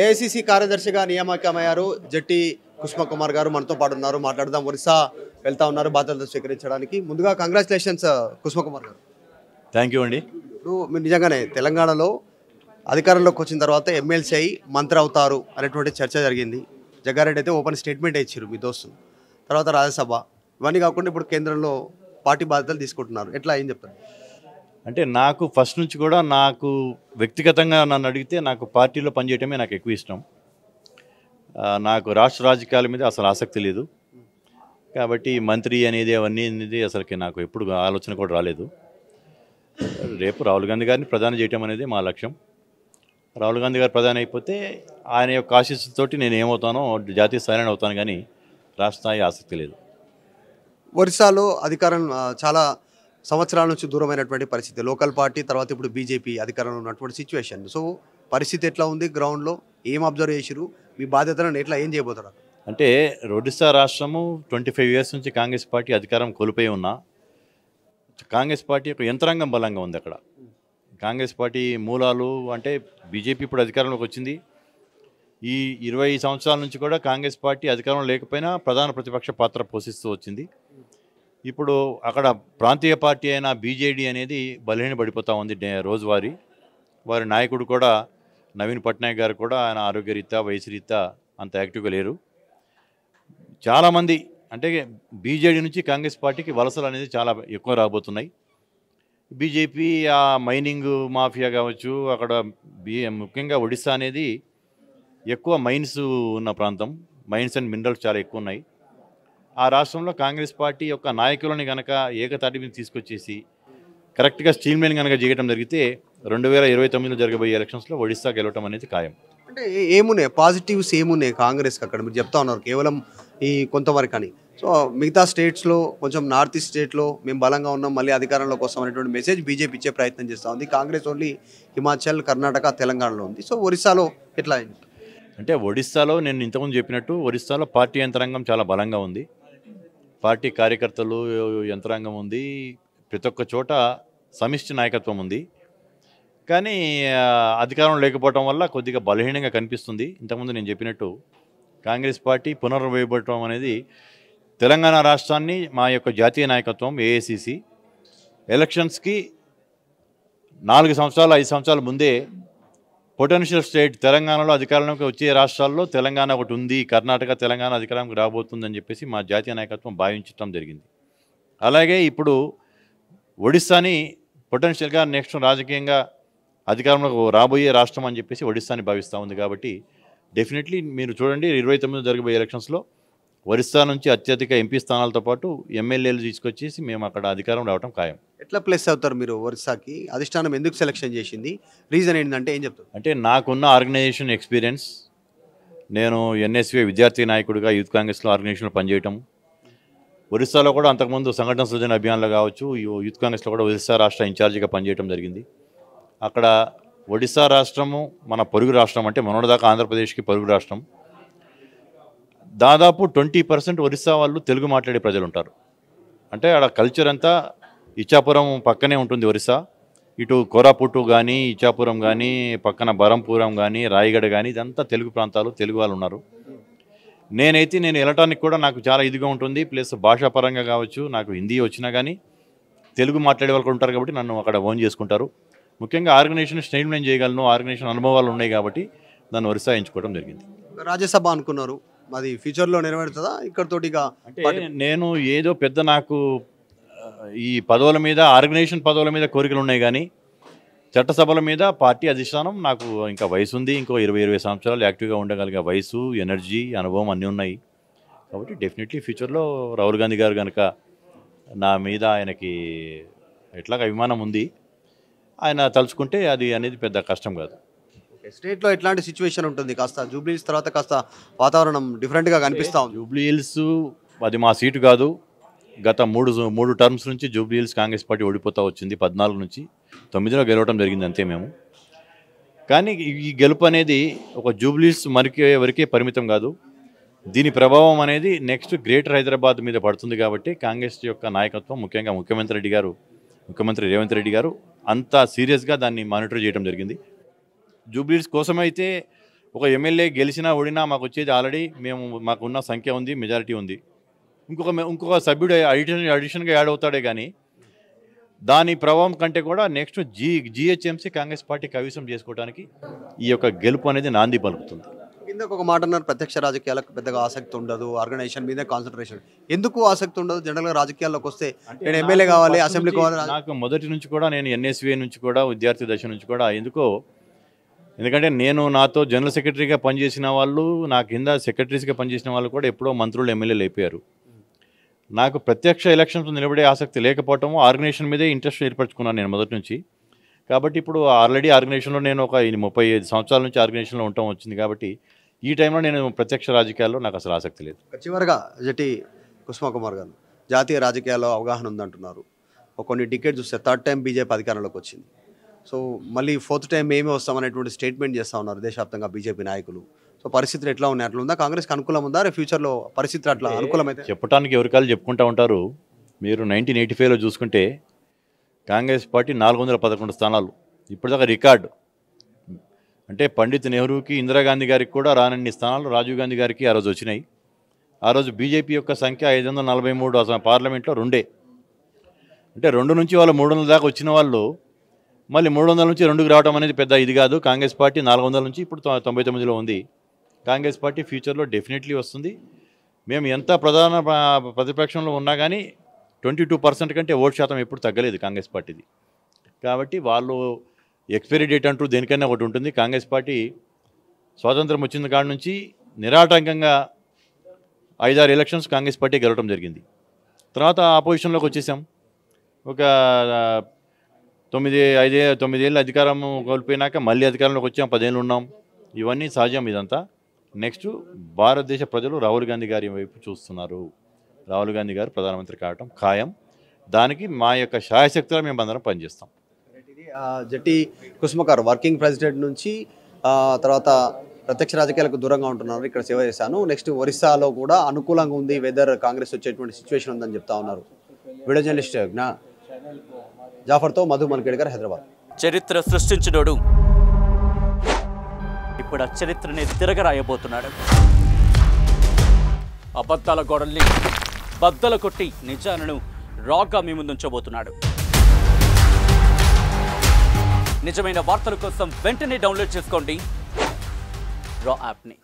AICC కార్యదర్శిగా నియామకమయ్యారు జట్టి కుసుమ కుమార్ గారు మనతో పాటు ఉన్నారు. మాట్లాడదాం. ఒరిస్సా వెళ్తా ఉన్నారు బాధ్యతలు స్వీకరించడానికి. ముందుగా కంగ్రాచులేషన్స్ కుసుమ కుమార్ గారు. థ్యాంక్ యూ అండి. ఇప్పుడు మీరు నిజంగానే తెలంగాణలో అధికారంలోకి వచ్చిన తర్వాత ఎమ్మెల్సీ అయి మంత్రి అవుతారు అనేటువంటి చర్చ జరిగింది. జగ్గారెడ్డి అయితే ఓపెన్ స్టేట్మెంట్ ఇచ్చారు మీ దోస్తు. తర్వాత రాజ్యసభ, ఇవన్నీ కాకుండా ఇప్పుడు కేంద్రంలో పార్టీ బాధ్యతలు తీసుకుంటున్నారు. ఎట్లా ఏం చెప్తారు? అంటే నాకు ఫస్ట్ నుంచి కూడా నాకు వ్యక్తిగతంగా నన్ను అడిగితే నాకు పార్టీలో పనిచేయటమే నాకు ఎక్కువ ఇష్టం. నాకు రాష్ట్ర రాజకీయాల మీద అసలు ఆసక్తి లేదు. కాబట్టి మంత్రి అనేది అవన్నీ అసలుకి నాకు ఎప్పుడు ఆలోచన కూడా రాలేదు. రేపు రాహుల్ గాంధీ గారిని ప్రధాని చేయటం అనేది మా లక్ష్యం. రాహుల్ గాంధీ గారు ప్రధాని అయిపోతే ఆయన యొక్క ఆశీస్సుతోటి నేను ఏమవుతానో జాతీయ స్థాయిలో అవుతాను, కానీ రాష్ట్ర స్థాయి ఆసక్తి లేదు. ఒరిస్సాలో అధికారం చాలా సంవత్సరాల నుంచి దూరమైనటువంటి పరిస్థితి. లోకల్ పార్టీ తర్వాత ఇప్పుడు బీజేపీ అధికారంలో ఉన్నటువంటి సిచ్యువేషన్. సో పరిస్థితి ఎట్లా ఉంది? గ్రౌండ్లో ఏం అబ్జర్వ్ చేసిరు? మీ బాధ్యతలను ఎట్లా ఏం చేయబోతారు? అంటే ఒడిస్సా రాష్ట్రము 25 ఇయర్స్ నుంచి కాంగ్రెస్ పార్టీ అధికారం కోల్పోయి ఉన్నా కాంగ్రెస్ పార్టీ యొక్క యంత్రాంగం బలంగా ఉంది అక్కడ. కాంగ్రెస్ పార్టీ మూలాలు అంటే బీజేపీ ఇప్పుడు అధికారంలోకి వచ్చింది. ఈ 20 సంవత్సరాల నుంచి కూడా కాంగ్రెస్ పార్టీ అధికారంలో లేకపోయినా ప్రధాన ప్రతిపక్ష పాత్ర పోషిస్తూ వచ్చింది. ఇప్పుడు అక్కడ ప్రాంతీయ పార్టీ అయిన బీజేడీ అనేది బలహీనపడిపోతూ ఉంది రోజువారీ. వారి నాయకుడు కూడా నవీన్ పట్నాయక్ గారు కూడా ఆయన ఆరోగ్యరీత్యా వయసు రీత్యా అంత యాక్టివ్గా లేరు. చాలామంది అంటే బీజేడీ నుంచి కాంగ్రెస్ పార్టీకి వలసలు అనేది చాలా ఎక్కువ రాబోతున్నాయి. బీజేపీ ఆ మైనింగ్ మాఫియా కావచ్చు, అక్కడ ముఖ్యంగా ఒడిస్సా అనేది ఎక్కువ మైన్స్ ఉన్న ప్రాంతం. మైన్స్ అండ్ మినరల్స్ చాలా ఎక్కువ ఉన్నాయి. ఆ రాష్ట్రంలో కాంగ్రెస్ పార్టీ యొక్క నాయకులని కనుక ఏకతాటి మీద తీసుకొచ్చేసి కరెక్ట్గా స్టీల్ కనుక చేయడం జరిగితే 2029లో జరగబోయే ఎలక్షన్స్లో ఒడిస్సా గెలవటం అనేది ఖాయం. అంటే ఏమున్నాయి పాజిటివ్స్, ఏమున్నాయి కాంగ్రెస్కి అక్కడ? మీరు చెప్తా ఉన్నారు కేవలం ఈ కొంతవరకు అని. సో మిగతా స్టేట్స్లో కొంచెం నార్త్ ఈస్ట్ స్టేట్లో మేము బలంగా ఉన్నాం, మళ్ళీ అధికారంలోకి వస్తాం అనేటువంటి మెసేజ్ బీజేపీ ఇచ్చే ప్రయత్నం చేస్తూ ఉంది. కాంగ్రెస్ ఓన్లీ హిమాచల్, కర్ణాటక, తెలంగాణలో ఉంది. సో ఒరిస్సాలో ఎట్లా? అంటే ఒడిస్సాలో నేను ఇంతకుముందు చెప్పినట్టు ఒడిస్సాలో పార్టీ యంత్రాంగం చాలా బలంగా ఉంది. పార్టీ కార్యకర్తలు యంత్రాంగం ఉంది. ప్రతి ఒక్క చోట సమిష్టి నాయకత్వం ఉంది. కానీ అధికారం లేకపోవడం వల్ల కొద్దిగా బలహీనంగా కనిపిస్తుంది. ఇంతకుముందు నేను చెప్పినట్టు కాంగ్రెస్ పార్టీ పునర్వేయబడటం అనేది తెలంగాణ రాష్ట్రాన్ని మా యొక్క జాతీయ నాయకత్వం ఏఐసీసీ ఎలక్షన్స్కి 4 సంవత్సరాలు 5 సంవత్సరాల ముందే పొటెన్షియల్ స్టేట్ తెలంగాణలో అధికారంలోకి వచ్చే రాష్ట్రాల్లో తెలంగాణ ఒకటి ఉంది, కర్ణాటక తెలంగాణ అధికారంలోకి రాబోతుందని చెప్పేసి మా జాతీయ నాయకత్వం భావించడం జరిగింది. అలాగే ఇప్పుడు ఒడిస్సాని పొటెన్షియల్గా నెక్స్ట్ రాజకీయంగా అధికారంలోకి రాబోయే రాష్ట్రం అని చెప్పేసి ఒడిస్సాని భావిస్తూ ఉంది. కాబట్టి డెఫినెట్లీ మీరు చూడండి 29 జరగబోయే ఎలక్షన్స్లో ఒరిస్సా నుంచి అత్యధిక ఎంపీ స్థానాలతో పాటు ఎమ్మెల్యేలు తీసుకొచ్చేసి మేము అక్కడ అధికారం రావడం ఖాయం. ఎట్లా ప్లేస్ అవుతారు మీరు ఒరిస్సాకి? అధిష్టానం ఎందుకు సెలెక్షన్ చేసింది? రీజన్ ఏంటంటే ఏం చెప్తారు? అంటే నాకున్న ఆర్గనైజేషన్ ఎక్స్పీరియన్స్, నేను ఎన్ఎస్వీ విద్యార్థి నాయకుడిగా యూత్ కాంగ్రెస్లో ఆర్గనైజేషన్లో పనిచేయటం, ఒరిస్సాలో కూడా అంతకుముందు సంఘటన సృజన అభియాన్లో కావచ్చు, యూత్ కాంగ్రెస్లో కూడా ఒరిస్సా రాష్ట్ర ఇన్ఛార్జిగా పనిచేయడం జరిగింది. అక్కడ ఒడిస్సా రాష్ట్రము మన పొరుగు రాష్ట్రం, అంటే మొన్నటిదాకా ఆంధ్రప్రదేశ్కి పొరుగు రాష్ట్రం. దాదాపు 20% ఒరిస్సా వాళ్ళు తెలుగు మాట్లాడే ప్రజలు ఉంటారు. అంటే ఆడ కల్చర్ అంతా ఇచ్చాపురం పక్కనే ఉంటుంది ఒరిస్సా. ఇటు కోరాపుట్టు కానీ, ఇచ్చాపురం కానీ, పక్కన బరంపురం కానీ, రాయగఢ కానీ, ఇదంతా తెలుగు ప్రాంతాలు, తెలుగు వాళ్ళు ఉన్నారు. నేను వెళ్ళటానికి కూడా నాకు చాలా ఇదిగా ఉంటుంది. ప్లస్ భాషాపరంగా కావచ్చు, నాకు హిందీ వచ్చినా కానీ తెలుగు మాట్లాడే వాళ్ళు ఉంటారు కాబట్టి నన్ను అక్కడ ఓన్ చేసుకుంటారు. ముఖ్యంగా ఆర్గనైజేషన్ స్టైల్ నేను చేయగలను, ఆర్గనైజేషన్ అనుభవాలు ఉన్నాయి కాబట్టి నన్ను ఒరిస్సా ఎంచుకోవడం జరిగింది. రాజ్యసభ అనుకున్నారు, అది ఫ్యూచర్లో నెరవేరుతుందా ఇక్కడతోటిగా? అంటే నేను ఏదో పెద్ద నాకు ఈ పదవుల మీద, ఆర్గనైజేషన్ పదవుల మీద కోరికలు ఉన్నాయి, కానీ చట్టసభల మీద పార్టీ అధిష్టానం నాకు ఇంకా వయసు ఉంది, ఇంకో 20 సంవత్సరాలు యాక్టివ్గా ఉండగలిగే వయసు, ఎనర్జీ, అనుభవం అన్నీ ఉన్నాయి. కాబట్టి డెఫినెట్లీ ఫ్యూచర్లో రాహుల్ గాంధీ గారు కనుక నా మీద ఆయనకి ఎట్లాగ అభిమానం ఉంది, ఆయన తలుచుకుంటే అది అనేది పెద్ద కష్టం కాదు. స్టేట్లో ఎట్లాంటి సిచ్యువేషన్ ఉంటుంది? కాస్త జూబ్లీస్ తర్వాత కాస్త వాతావరణం డిఫరెంట్గా కనిపిస్తూ ఉంది. జూబ్లీ హిల్స్ అది మా సీటు కాదు. గత మూడు టర్మ్స్ నుంచి జూబ్లీ హిల్స్ కాంగ్రెస్ పార్టీ ఓడిపోతూ వచ్చింది. 14 నుంచి 9లో గెలవడం జరిగింది అంతే మేము. కానీ ఈ గెలుపు అనేది ఒక జూబ్లీ హిల్స్ వరకే పరిమితం కాదు. దీని ప్రభావం అనేది నెక్స్ట్ గ్రేటర్ హైదరాబాద్ మీద పడుతుంది. కాబట్టి కాంగ్రెస్ యొక్క నాయకత్వం, ముఖ్యంగా ముఖ్యమంత్రి రేవంత్ రెడ్డి గారు అంత సీరియస్గా దాన్ని మానిటర్ చేయడం జరిగింది. జూబ్లీ హిల్స్ కోసమైతే ఒక ఎమ్మెల్యే గెలిచినా ఓడినా మాకు వచ్చేది ఆల్రెడీ మాకున్న సంఖ్య ఉంది, మెజారిటీ ఉంది. ఇంకొక సభ్యుడు అడిషన్గా యాడ్ అవుతాడే కానీ దాని ప్రభావం కంటే కూడా నెక్స్ట్ జిహెచ్ఎంసీ కాంగ్రెస్ పార్టీ కవిసం చేసుకోవడానికి ఈ యొక్క గెలుపు అనేది నాంది పలుకుతుంది. ఇందాక ఒక మాట అన్నారు, ప్రత్యక్ష రాజకీయాలకు పెద్దగా ఆసక్తి ఉండదు, ఆర్గనైజేషన్ మీదే కాన్సన్ట్రేషన్. ఎందుకు ఆసక్తి ఉండదు? జనరల్గా రాజకీయాల్లోకి వస్తే నేను ఎమ్మెల్యే కావాలి, అసెంబ్లీ కావాలి. నాకు మొదటి నుంచి కూడా నేను ఎన్ఎస్వే నుంచి కూడా విద్యార్థి దశ నుంచి కూడా ఎందుకంటే నాతో జనరల్ సెక్రటరీగా పనిచేసిన వాళ్ళు, నా కింద సెక్రటరీస్గా పనిచేసిన వాళ్ళు కూడా ఎప్పుడో మంత్రులు ఎమ్మెల్యేలు అయిపోయారు. నాకు ప్రత్యక్ష ఎలక్షన్స్ నిలబడే ఆసక్తి లేకపోవటం, ఆర్గనైజేషన్ మీదే ఇంట్రెస్ట్ ఏర్పరచుకున్నాను నేను మొదటి నుంచి. కాబట్టి ఇప్పుడు ఆల్రెడీ ఆర్గనైజేషన్లో నేను ఒక 35 సంవత్సరాల నుంచి ఆర్గనైజేషన్లో ఉండటం వచ్చింది. కాబట్టి ఈ టైంలో నేను ప్రత్యక్ష రాజకీయాల్లో నాకు అసలు ఆసక్తి లేదు. చివరిగా జటి కుసుమ కుమార్ గారు, జాతీయ రాజకీయాల్లో అవగాహన ఉందంటున్నారు. కొన్ని డికేట్ చూస్తే 3rd టైం బీజేపీ అధికారంలోకి వచ్చింది. సో మళ్ళీ 4th టైం మేమే వస్తామనేటువంటి స్టేట్మెంట్ చేస్తూ ఉన్నారు దేశవ్యాప్తంగా బీజేపీ నాయకులు. సో పరిస్థితులు ఎట్లా ఉన్నాయి? అట్లా ఉందా? కాంగ్రెస్కి అనుకూలం ఉందా? ఫ్యూచర్లో పరిస్థితులు అట్లా అనుకూలమైతే? చెప్పడానికి ఎవరికాలు చెప్పుకుంటూ ఉంటారు. మీరు 1985లో చూసుకుంటే కాంగ్రెస్ పార్టీ 411 స్థానాలు, ఇప్పటిదాకా రికార్డు. అంటే పండిత్ నెహ్రూకి, ఇందిరాగాంధీ గారికి కూడా రానన్ని స్థానాలు రాజీవ్ గాంధీ గారికి ఆ రోజు వచ్చినాయి. ఆ రోజు బీజేపీ యొక్క సంఖ్య 543 పార్లమెంట్లో 2. అంటే 2 నుంచి వాళ్ళు 300 దాకా వచ్చిన వాళ్ళు మళ్ళీ 300 నుంచి 2కి రావడం అనేది పెద్ద ఇది కాదు. కాంగ్రెస్ పార్టీ 400 నుంచి ఇప్పుడు 99లో ఉంది. కాంగ్రెస్ పార్టీ ఫ్యూచర్లో డెఫినెట్లీ వస్తుంది. మేము ఎంత ప్రధాన ప్రతిపక్షంలో ఉన్నా కానీ 22% కంటే ఓటు శాతం ఎప్పుడు తగ్గలేదు కాంగ్రెస్ పార్టీది. కాబట్టి వాళ్ళు ఎక్స్పైరీ డేట్ అంటూ దేనికైనా ఒకటి ఉంటుంది. కాంగ్రెస్ పార్టీ స్వాతంత్రం వచ్చిన కాడ నుంచి నిరాటంకంగా 5-6 ఎలక్షన్స్ కాంగ్రెస్ పార్టీ గెలవడం జరిగింది. తర్వాత ఆపోజిషన్లోకి వచ్చేసాం. ఒక 9 ఏళ్ళు అధికారం కోల్పోయినాక మళ్ళీ అధికారంలోకి వచ్చాం, 10 ఏళ్ళు ఉన్నాం. ఇవన్నీ సహజం. ఇదంతా నెక్స్ట్ భారతదేశ ప్రజలు రాహుల్ గాంధీ గారి వైపు చూస్తున్నారు. రాహుల్ గాంధీ గారు ప్రధానమంత్రి కావడం ఖాయం. దానికి మా యొక్క శాయశక్తిలో మేము అందరం పనిచేస్తాం. జటి కుసుమకార్ వర్కింగ్ ప్రెసిడెంట్ నుంచి తర్వాత ప్రత్యక్ష రాజకీయాలకు దూరంగా ఉంటున్నారు. ఇక్కడ సేవ చేశాను. నెక్స్ట్ ఒరిస్సాలో కూడా అనుకూలంగా ఉంది, వెదర్ కాంగ్రెస్ వచ్చేటువంటి సిచ్యువేషన్ ఉందని చెప్తా ఉన్నారు. వీడియో జర్నలిస్ట్ జాఫర్తో మధు మన్కేడ్కర్, హైదరాబాద్. చరిత్ర సృష్టించినోడు ఇప్పుడు ఆ చరిత్రని తిరగరాయబోతున్నాడు. అబద్ధాల గోడల్ని బద్దలు కొట్టి నిజాలను రాగా మీ ముందుంచబోతున్నాడు. నిజమైన వార్తల కోసం వెంటనే డౌన్లోడ్ చేసుకోండి రా యాప్ని.